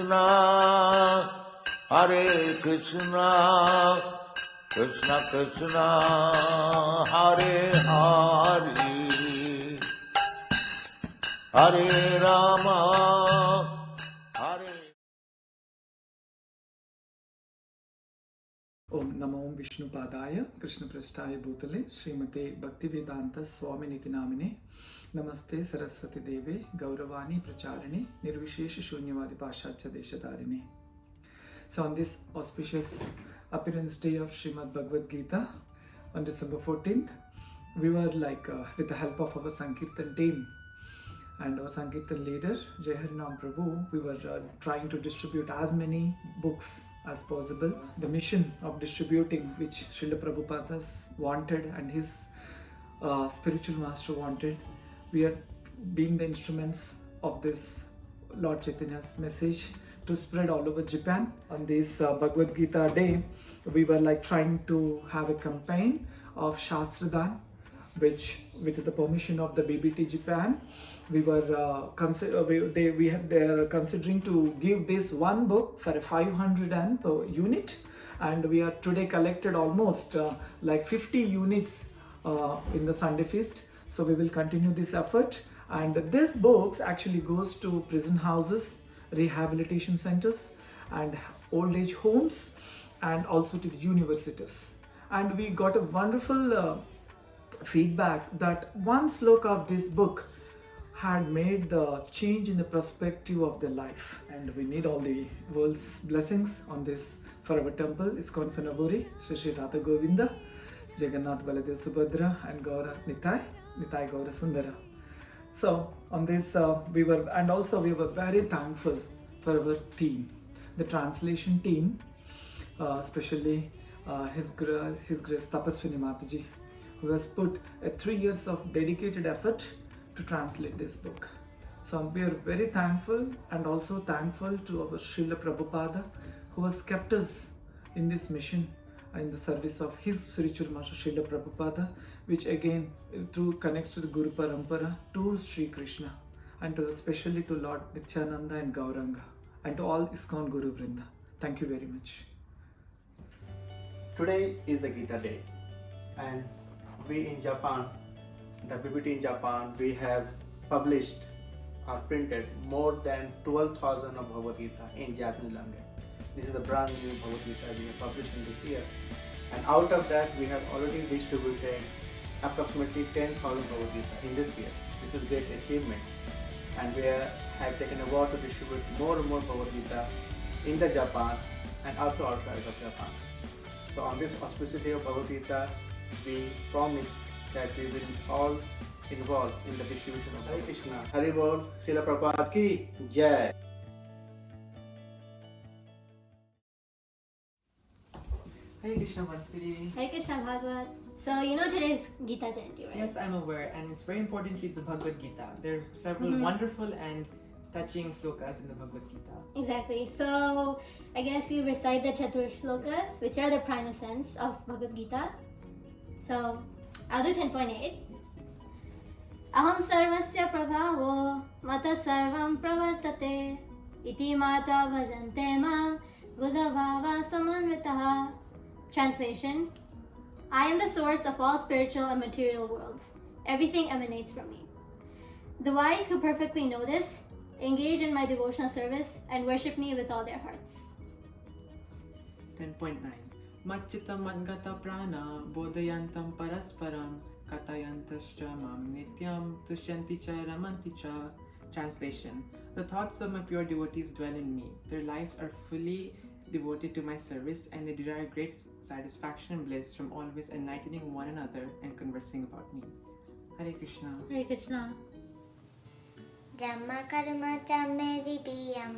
Krishna, Hare Krishna, Krishna Krishna, Hare Hare, Hare Rama, Hare. Om Namo Vishnupadaya Krishna Prasthaya Bhutale Srimate Bhaktivedanta Swaminiti Namine Namaste Saraswati Deve Gauravani Pracharine Nirvishesha Shunyavadi Pashachya Deshatarine. So on this auspicious appearance day of Srimad Bhagavad Gita on December 14th, we were with the help of our Sankirtan team and our Sankirtan leader Jai Harinam Prabhu, we were trying to distribute as many books as possible. The mission of distributing which Srila Prabhupada wanted and his spiritual master wanted, we are being the instruments of this Lord Chaitanya's message to spread all over Japan. On this Bhagavad Gita day, we were trying to have a campaign of Shastradan, which with the permission of the BBT Japan, we were they are considering to give this one book for a 500 per unit, and we are today collected almost 50 units in the Sunday feast. So we will continue this effort, and this books actually goes to prison houses, rehabilitation centers and old age homes, and also to the universities. And we got a wonderful feedback that one sloka of this book had made the change in the perspective of their life, and we need all the world's blessings on this for our temple ISKCON Fanaburi, Shri Radha Govinda, Jagannath Baladev Subhadra and Gaura Nitai Gaura Sundara. So on this we were very thankful for our team, the translation team, especially His Grace Tapaswini Mataji, who has put 3 years of dedicated effort to translate this book. So we are very thankful, and also thankful to our Srila Prabhupada, who has kept us in this mission in the service of his spiritual master Srila Prabhupada, which again connects to the Guru Parampara, to Sri Krishna, and especially to Lord Nityananda and Gauranga, and to all ISKCON Guru Vrinda. Thank you very much. Today is the Gita Day, and we in Japan, the BBT in Japan, we have published or printed more than 12,000 of Bhagavad Gita in Japanese language. This is the brand new Bhagavad Gita we have published in this year, and out of that we have already distributed approximately 10,000 Bhagavad Gita in this year. This is a great achievement, and we have taken a vow to distribute more and more Bhagavad Gita in the Japan and also outside of Japan. So on this auspicious day of Bhagavad Gita, we promise that we will all involve in the distribution of Hare Krishna. Hari Bol, Srila Prabhupada ki Jai. Hare Krishna Vansiri. Hare Krishna Bhagavad. So you know today is Gita Jayanti, right? Yes, I'm aware, and it's very important to read the Bhagavad Gita. There are several wonderful and touching slokas in the Bhagavad Gita. Exactly. So I guess we recite the Chatur Shlokas, which are the prime essence of Bhagavad Gita. So I'll do 10.8. Aham sarvasya prabhavo mata sarvam pravartate iti mata bhajante mam buddhavava samanvitaha. Translation: I am the source of all spiritual and material worlds. Everything emanates from me. The wise who perfectly know this engage in my devotional service and worship me with all their hearts. 10.9. Machchitam mangata prana bodhayantam parasparam katayantascha mam nityam tushyanti cha ramanti cha. Translation: the thoughts of my pure devotees dwell in me. Their lives are fully devoted to my service, and they derive great satisfaction and bliss from always enlightening one another and conversing about me. Hare Krishna. Hare Krishna. Jamma karma chamme diviyam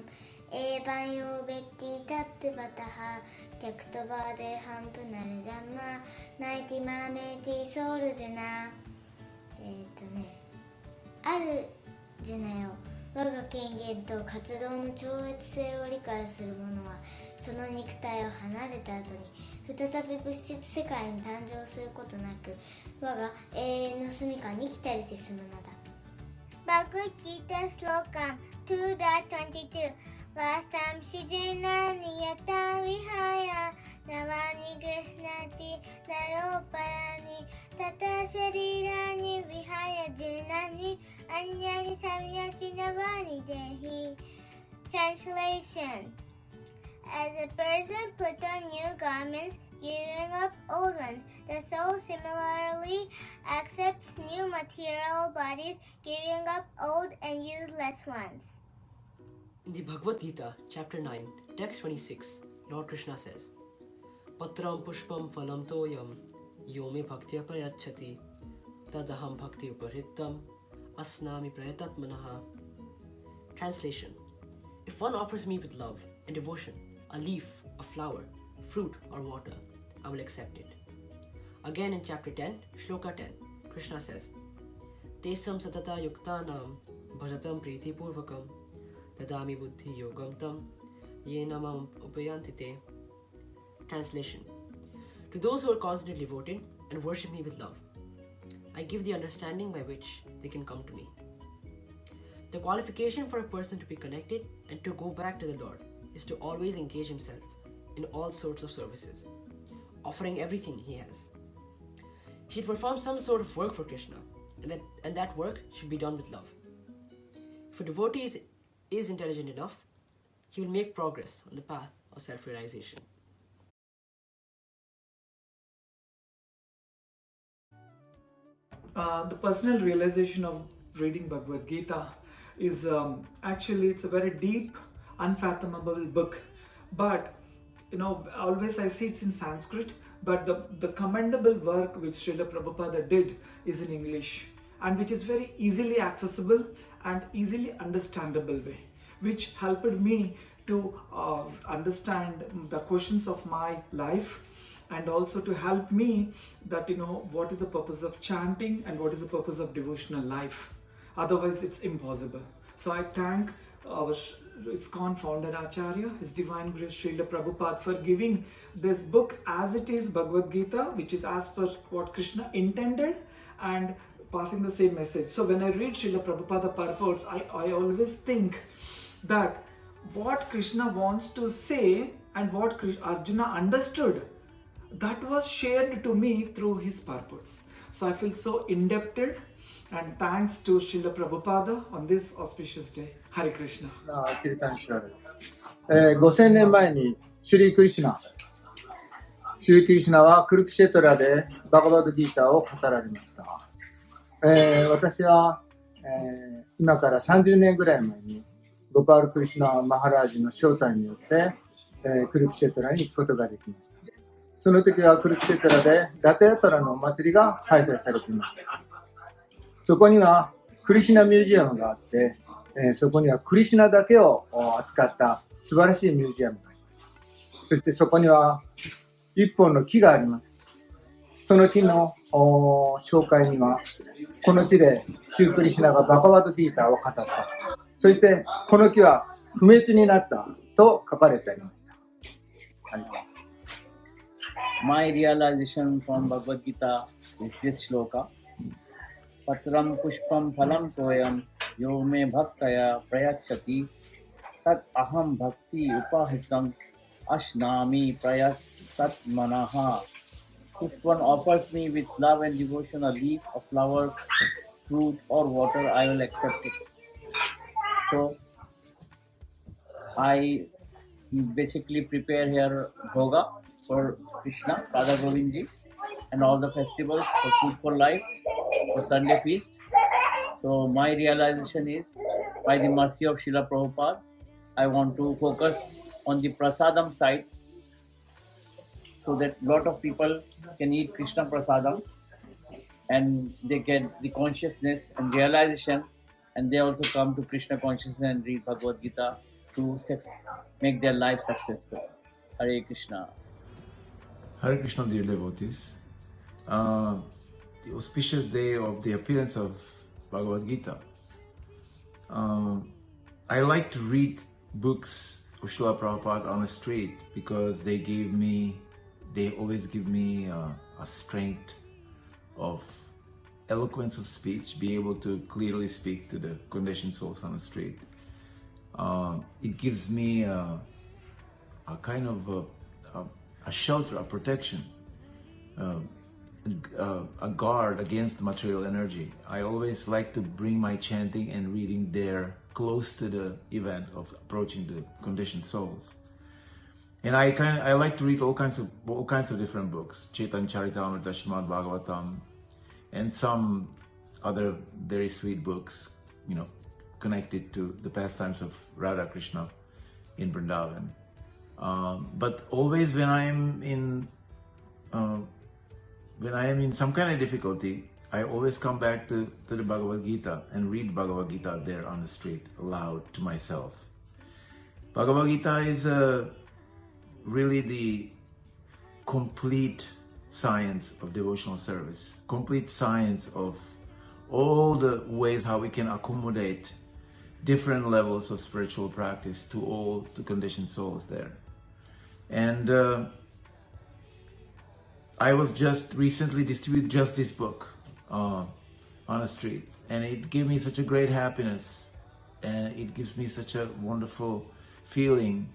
evam yo vetti tattvataha tyaktva deham punarjamma naiti mameti sorujana. あるジュナよ、我が権限と活動の超越性を理解する者はその肉体を離れた後に再び物質世界に誕生することなく、我が永遠の住処に来たりて済むのだ。Bhagavad Gita Slokam 2.22 वासांशिजीर्णानि यथा विहाय नवानि गृह्णाति नरोपराणि तथा शरीराणि विहाय जीर्णानि अन्यानि संयाति नवानि देहि. Translation: As a person puts on new garments, giving up old ones, the soul similarly accepts new material bodies, giving up old and useless ones. In the Bhagavad Gita, chapter 9, text 26, Lord Krishna says, Patram pushpam phalam toyam yome bhaktya prayachati tadaham bhakti uparhittam asnami prayatatmanaha. Translation: If one offers me with love and devotion a leaf, a flower, fruit or water, I will accept it. Again in chapter 10, Shloka 10, Krishna says, Tesam satata yuktanam bhajatam priti purvakam dadami buddhi yogam tam yena mam upayanti te. Translation: To those who are constantly devoted and worship me with love, I give the understanding by which they can come to me. The qualification for a person to be connected and to go back to the Lord is to always engage himself in all sorts of services, offering everything he has. He should perform some sort of work for Krishna, and that work should be done with love. If a devotee is intelligent enough, he will make progress on the path of self-realization. The personal realization of reading Bhagavad Gita is actually, it's a very deep, unfathomable book. But always I see it's in Sanskrit, but the commendable work which Srila Prabhupada did is in English, and which is very easily accessible and easily understandable way, which helped me to understand the questions of my life, and also to help me that what is the purpose of chanting and what is the purpose of devotional life. Otherwise it's impossible. So I thank our ISKCON founder Acharya, His Divine Grace Srila Prabhupada, for giving this book as it is, Bhagavad Gita, which is as per what Krishna intended, and passing the same message. So when I read Srila Prabhupada purports, I always think that what Krishna wants to say and what Arjuna understood, that was shared to me through his purports. So I feel so indebted, and thanks to Srila Prabhupada on this auspicious day. Hare Krishna. キルタンシュワルです。5000年前にシュリー・クリシュナはクルクシェトラでバガバッドギーターを語られました。私は、今から30年ぐらい前にゴパール・クリシュナ・マハラージの招待によって、クルクシェトラに行くことができました。その時はクルクシェトラでラテヤトラのお祭りが開催されていました。そこにはクリシュナミュージアムがあって、そこにはクリシュナだけを扱った素晴らしいミュージアムがありました。そしてそこには一本の木があります。その木の紹介には、この地でシュークリシュナがバガバッドギーターを語った。そしてこの木は不滅になったと書かれてありました。はい。My realization from Bhagavad Gita is this shloka. Patram pushpam phalam toyam yo me bhaktaya prayachati tat aham bhakti upahitam ashnami prayatat manaha. If one offers me with love and devotion a leaf, a flower, fruit or water, I will accept it. So I basically prepare here bhoga for Krishna, Radha Govindji, and all the festivals for Food for Life, for Sunday feast. So my realization is, by the mercy of Srila Prabhupada, I want to focus on the prasadam side, so that a lot of people can eat Krishna prasadam and they get the consciousness and realization, and they also come to Krishna consciousness and read Bhagavad Gita to make their life successful. Hare Krishna. Hare Krishna, dear devotees. The auspicious day of the appearance of Bhagavad Gita. I like to read books of Srila Prabhupada on the street because they always give me a strength of eloquence of speech, be able to clearly speak to the conditioned souls on the street. It gives me a kind of a shelter, a protection, a guard against material energy. I always like to bring my chanting and reading there close to the event of approaching the conditioned souls. And I like to read all kinds of different books, Chaitanya Charitamrita, Srimad Bhagavatam, and some other very sweet books, connected to the pastimes of Radha Krishna in Vrindavan. But always when I am in some kind of difficulty, I always come back to the Bhagavad Gita and read Bhagavad Gita there on the street aloud to myself. Bhagavad Gita is really the complete science of devotional service, complete science of all the ways how we can accommodate different levels of spiritual practice to all the conditioned souls there. And I was just recently distributed just this book on the streets, and it gave me such a great happiness, and it gives me such a wonderful feeling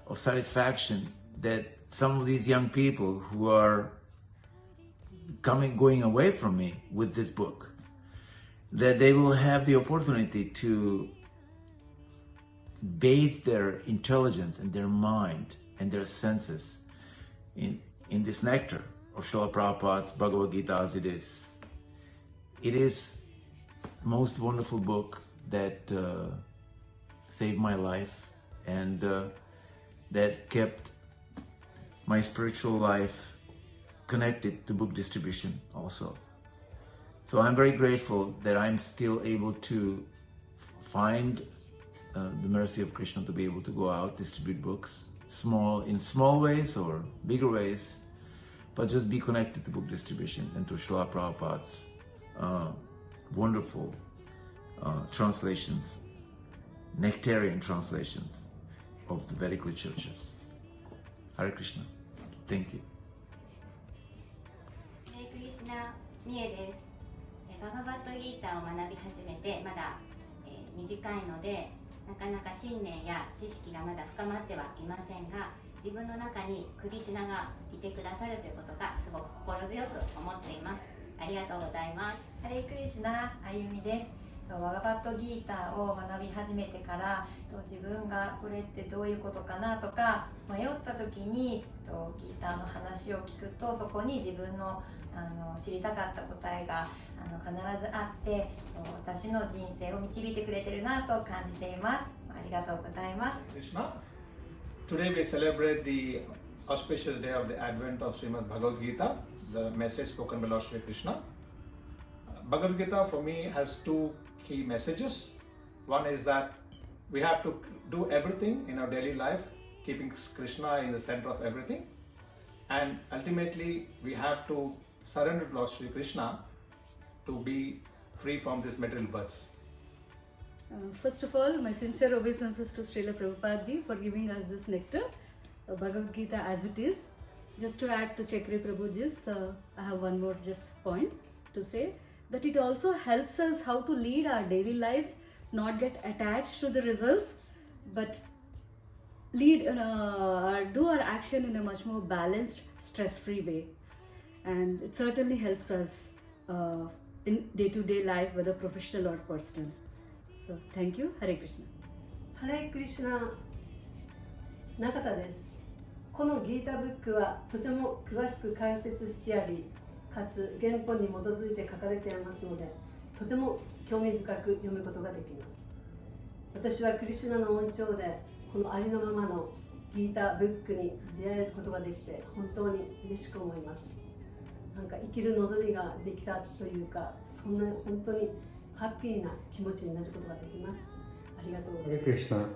of satisfaction that some of these young people who are going away from me with this book, that they will have the opportunity to bathe their intelligence and their mind and their senses in this nectar of Srila Prabhupada's Bhagavad Gita as it is. It is most wonderful book that saved my life and that kept my spiritual life connected to book distribution also. So I'm very grateful that I'm still able to find the mercy of Krishna to be able to go out, distribute books, in small ways or bigger ways, but just be connected to book distribution and to Srila Prabhupada's wonderful translations, nectarian translations of the Vedic literatures. Hare Krishna. Thank you. ハレクリシナ、ミエです。バガバットギーターを学び始めてまだ、短いので、なかなか信念や知識がまだ深まってはいませんが、自分の中にクリシナがいてくださるということがすごく心強く思っています。ありがとうございます。ハレクリシナ、あゆみです。バガバットギーターを学び始めてから自分がこれってどういうことかなとか迷った時にギーターの話を聞くとそこに自分の知りたかった答えが必ずあって私の人生を導いてくれてるなと感じています。ありがとうございます。Krishna. Today we celebrate the auspicious day of the advent of Srimad Bhagavad Gita, the message spoken by Lord Shri Krishna. Bhagavad Gita for me has two key messages. One is that we have to do everything in our daily life, keeping Krishna in the center of everything. And ultimately, we have to surrender to Lord Shri Krishna to be free from this material births. First of all, my sincere obeisances to Srila Prabhupada ji for giving us this nectar, Bhagavad Gita as it is. Just to add to Chakri Prabhuji's, I have one more just point to say, that it also helps us how to lead our daily lives, not get attached to the results, but do our action in a much more balanced, stress-free way. And it certainly helps us in day-to-day life, whether professional or personal. So thank you. Hare Krishna. Hare Krishna. 中田です。このギータブックはとても詳しく解説してあり、かつ原本に基づいて書かれていますので、とても興味深く読むことができます。私はクリシュナの恩寵でこのありのままのギータブックに出会えることができて本当に嬉しく思います。なんか生きる望みができたというか、そんな本当にハッピーな気持ちになることができます。ありがとうございます。Hare Krishna.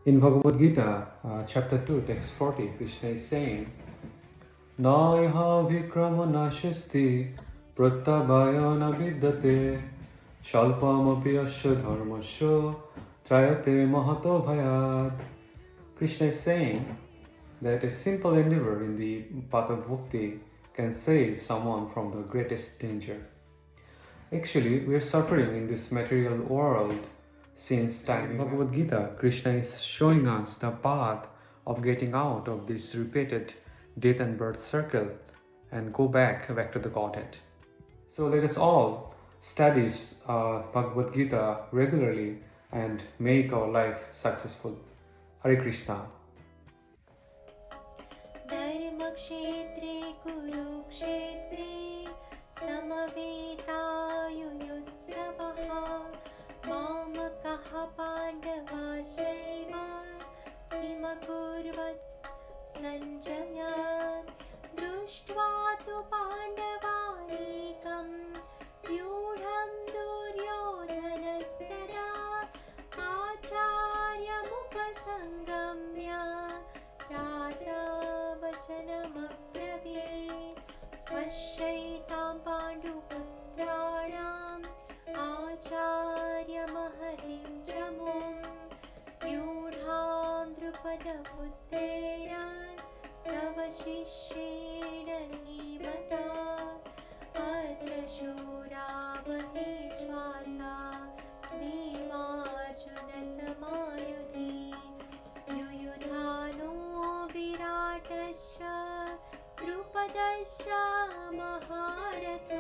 In Bhagavad Gita, chapter 2, text 40, Krishna is saying, Naiha vikrama nashasti prattabhaya na vidyate shalpamapi asya dharmasya trayate mahato bhayat. Krishna is saying that a simple endeavor in the path of bhakti can save someone from the greatest danger. Actually, we are suffering in this material world since time. In Bhagavad Gita, Krishna is showing us the path of getting out of this repeated death and birth circle and go back to the Godhead. So let us all study Bhagavad Gita regularly and make our life successful. Hare Krishna. धर्मक्षेत्रे कुरुक्षेत्रे समवेतायुयुत्सवः मामकः पाण्डवाश्चैव किमकुर्वत् सञ्जय दृष्ट्वा तु पाण्डवानीकं व्यूढं दुर्योधनस्तदा आचार्यमुपसङ्गम्य राजा वचनमब्रवीत् पश्यैतां पाण्डुपुत्राणाम् आचार्यमहतीं च मुं व्यूढां द्रुपदपुत्रेण तव शिष्येण धीमता अत्र शूरावती श्वासा भीमार्जुनसमायुधि युयुधानो विराटश्च द्रुपदश्च महारथ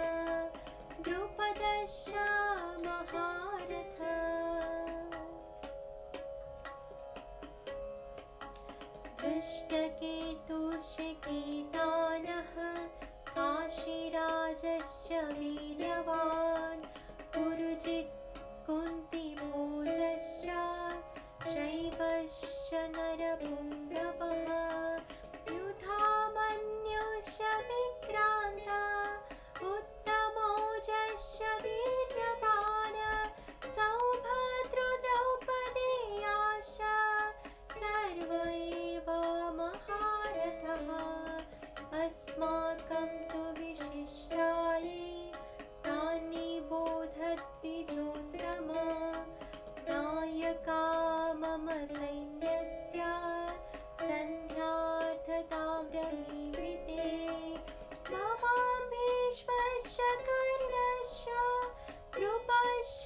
दृष्टकेतुश्चकेतानः काशीराजश्च वीर्यवान् पुरुजित् कुन्तिभोजश्च शैवश्च नरपुङ्गवः युधामन्युश्च विक्रान्ता उत्तमौजश्च वीर्यवान् सौभद्रो द्रौपदेयाश्च सर्व एव महारथः अस्माकं तु विशिष्टाये तानि बोधद्विजोत्तम नायका मम सैन्यस्य सन्ध्यार्थतां रमीवृते भवान् भीष्मश्च कर्णश्च कृपश्च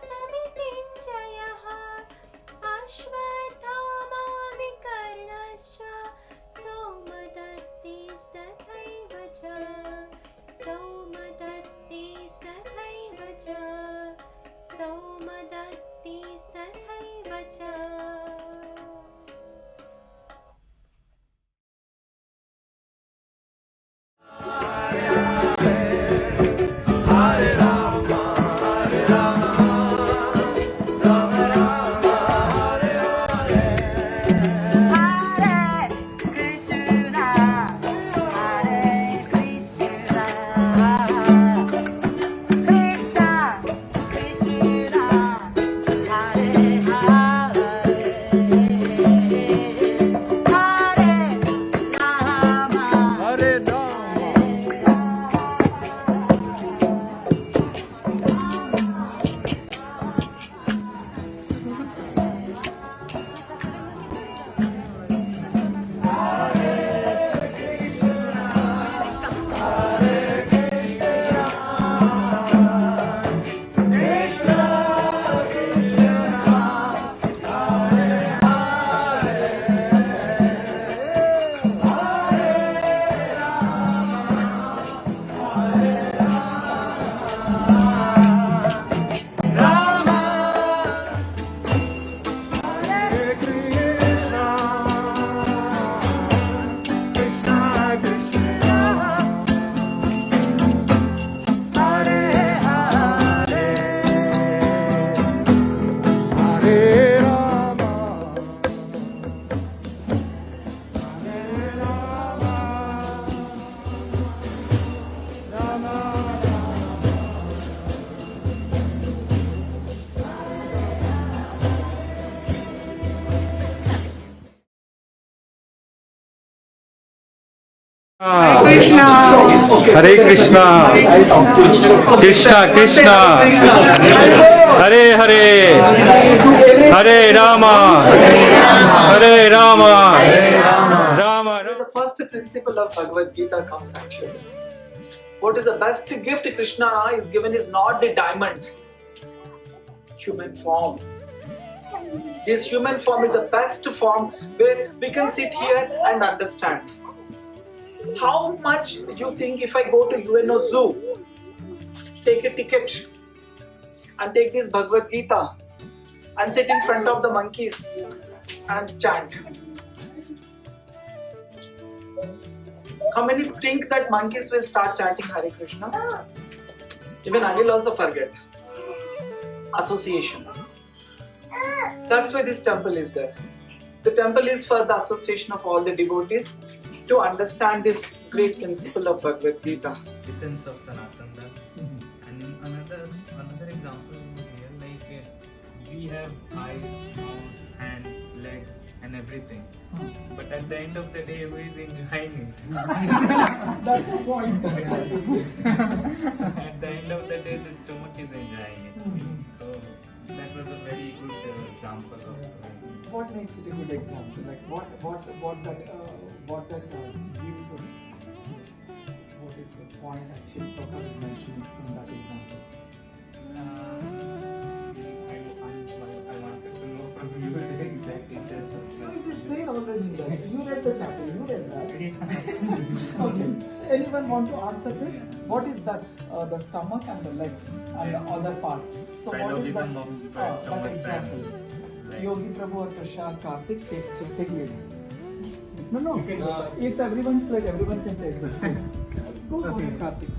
समितिञ्जयः अश्वत्थामा विकर्णश्च सौमदत्तिस्तथैव च सौमदत्तिस्तथैव च Hare Krishna, Krishna Krishna, Hare Hare, Hare Rama, Hare Rama, Rama. The first principle of Bhagavad Gita comes actually. What is the best gift Krishna is given is not the diamond. human form. This human form is the best form where we can sit here and understand. How much you think if I go to UNO Zoo, take a ticket and take this Bhagavad Gita and sit in front of the monkeys and chant? How many think that monkeys will start chanting Hare Krishna? Even I will also forget. Association. That's why this temple is there. The temple is for the association of all the devotees to understand this great principle of Bhagavad Gita. Essence of Sanatana Dharma. And another example here, like we have eyes, mouths, hands, legs, and everything. But at the end of the day, who is enjoying it? That's the point. At the end of the day, the stomach is enjoying it. So that was a very good example of. What makes it a good example? Like what that gives us? What is the point actually Prabhupada is mentioning in that example? I wanted to know from you the exact details of that. It is there already there. You read the chapter. You read that. Okay. Anyone want to answer this? What is that? The stomach and the legs and the other parts. So what is that? That example. Yogi Prabhu or Prashad Karthik take lead. No. It's everyone's plate. Everyone can take this. Go ahead, Karthik.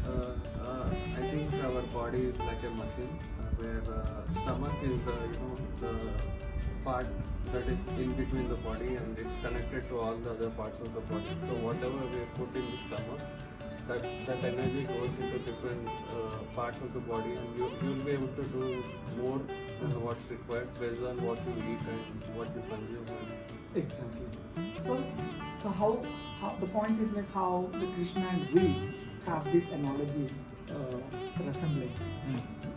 I think our body is like a machine where stomach is the part that is in between the body and it's connected to all the other parts of the body. So whatever we put in the stomach, that energy goes into different parts of the body, and you'll be able to do more than what's required based on what you eat and what you consume. Exactly. So how the point is like how the Krishna and we have this analogy resembling,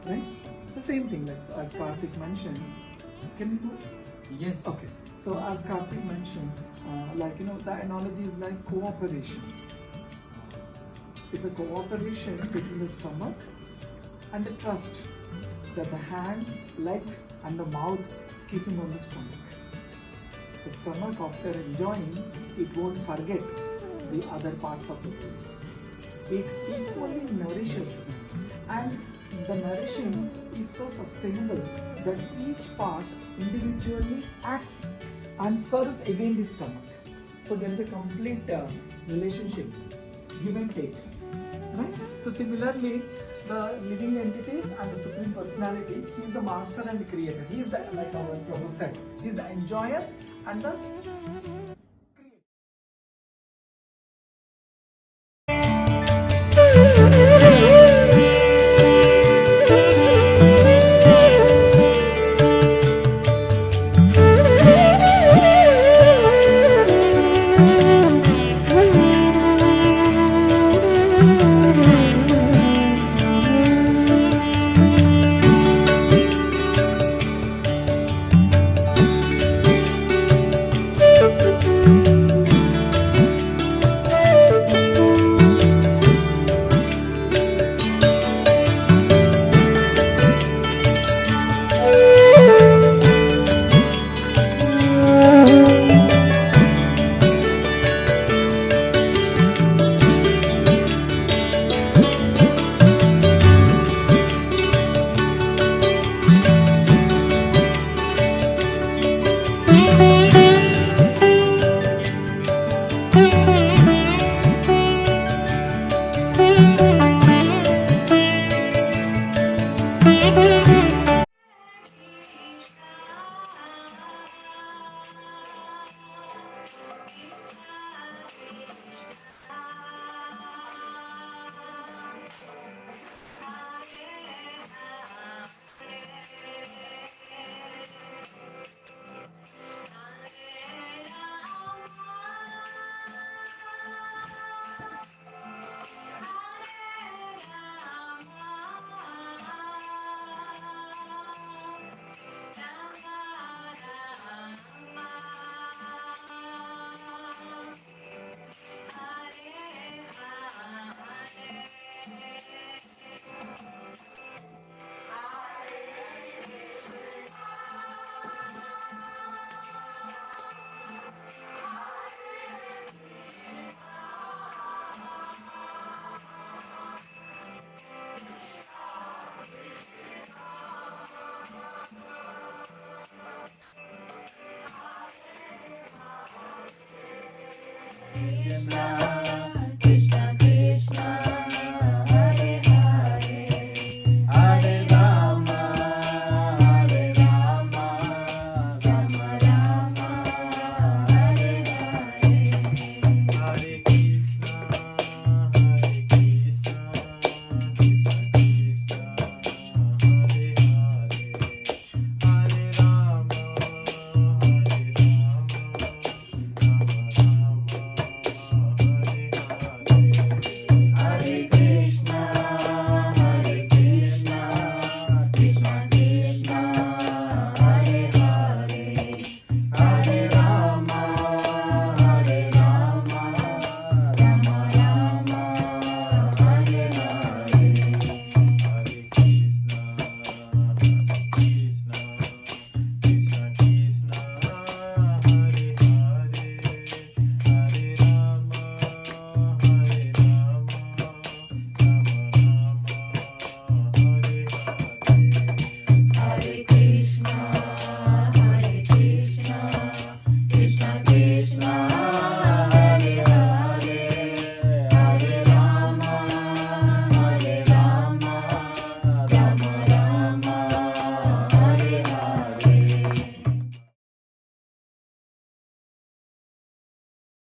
right? The same thing, like as Karthik mentioned. Can you do it? Yes. Okay. So as Karthik mentioned, the analogy is like cooperation. It's a cooperation between the stomach and the trust that the hands, legs and the mouth is keeping on the stomach. The stomach, after enjoying, it won't forget the other parts of the body. It equally nourishes, and the nourishing is so sustainable that each part individually acts and serves again the stomach. So there is a complete relationship, give and take. Right? So similarly, the living entities and the Supreme Personality, he is the master and the creator. He is the, like our Prabhu said, he is the enjoyer and the Krishna